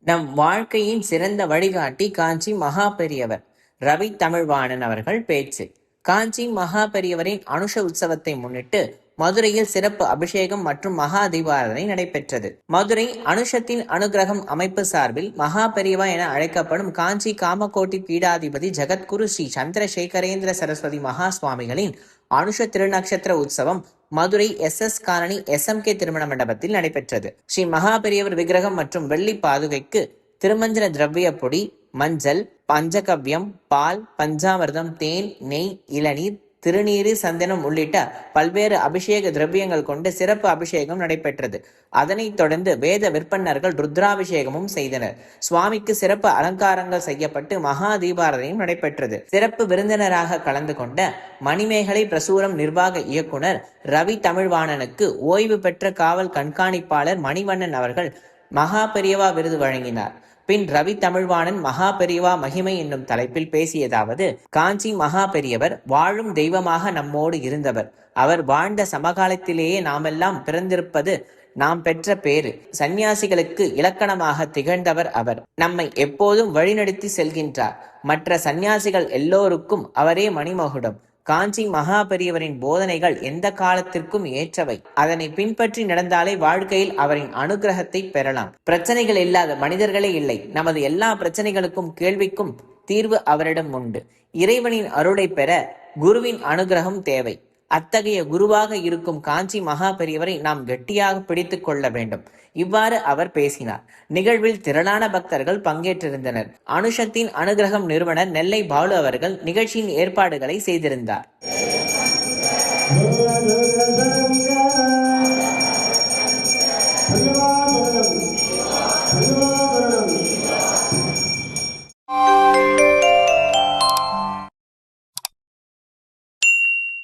நம் வாழ்க்கையின் சிறந்த வழிகாட்டி காஞ்சி மகா பெரியவர் ரவி தமிழ்வாணன் அவர்கள் பேச்சு. காஞ்சி மகா பெரியவரின் அனுஷ உற்சவத்தை முன்னிட்டு மதுரையில் சிறப்பு அபிஷேகம் மற்றும் மகா தீபாராதனை நடைபெற்றது. மதுரை அனுஷத்தின் அனுகிரகம் அமைப்பு சார்பில் மகா பெரியவா என அழைக்கப்படும் காஞ்சி காமகோட்டி பீடாதிபதி ஜெகத்குரு ஸ்ரீ சந்திரசேகரேந்திர சரஸ்வதி மகா சுவாமிகளின் அனுஷ திருநக்ஷத்திர உற்சவம் மதுரை SS காலனி SMK திருமண மண்டபத்தில் நடைபெற்றது. ஸ்ரீ மகா பெரியவர் விக்கிரகம் மற்றும் வெள்ளி பாதுகைக்கு திருமஞ்சன திரவிய பொடி, மஞ்சள், பஞ்சகவ்யம், பால், பஞ்சாமிர்தம், தேன், நெய், இளநீர், திருநீறு, சந்தனம் உள்ளிட்ட பல்வேறு அபிஷேக திரவியங்கள் கொண்டு சிறப்பு அபிஷேகம் நடைபெற்றது. அதனைத் தொடர்ந்து வேத விற்பன்னர்கள் ருத்ராபிஷேகமும் செய்தனர். சுவாமிக்கு சிறப்பு அலங்காரங்கள் செய்யப்பட்டு மகா தீபாரதனையும் நடைபெற்றது. சிறப்பு விருந்தினராக கலந்து கொண்ட மணிமேகலை பிரசுரம் நிர்வாக இயக்குனர் ரவி தமிழ்வாணனுக்கு ஓய்வு பெற்ற காவல் கண்காணிப்பாளர் மணிவண்ணன் அவர்கள் மகா பெரியவா விருது வழங்கினார். பின் ரவி தமிழ்வாணன் மகா பெரியவா மகிமை என்னும் தலைப்பில் பேசியதாவது: காஞ்சி மகா பெரியவர் வாழும் தெய்வமாக நம்மோடு இருந்தவர். அவர் வாழ்ந்த சமகாலத்திலேயே நாமெல்லாம் பிறந்திருப்பது நாம் பெற்ற பேறு. சந்நியாசிகளுக்கு இலக்கணமாக திகழ்ந்தவர் அவர். நம்மை எப்போதும் வழிநடத்தி செல்கின்றார். மற்ற சந்நியாசிகள் எல்லோருக்கும் அவரே மணிமகுடம். காஞ்சி மகா பெரியவரின் போதனைகள் எந்த காலத்திற்கும் ஏற்றவை. அதனை பின்பற்றி நடந்தாலே வாழ்க்கையில் அவரின் அனுகிரகத்தை பெறலாம். பிரச்சனைகள் இல்லாத மனிதர்களே இல்லை. நமது எல்லா பிரச்சனைகளுக்கும் கேள்விக்கும் தீர்வு அவரிடம் உண்டு. இறைவனின் அருளை பெற குருவின் அனுகிரகம் தேவை. அத்தகைய குருவாக இருக்கும் காஞ்சி மகா பெரியவரை நாம் கெட்டியாக பிடித்து கொள்ள வேண்டும். இவ்வாறு அவர் பேசினார். நிகழ்வில் திரளான பக்தர்கள் பங்கேற்றிருந்தனர். அனுஷத்தின் அனுகிரகம் நிறுவனர் நெல்லை பாலு அவர்கள் நிகழ்ச்சியின் ஏற்பாடுகளை செய்திருந்தார்.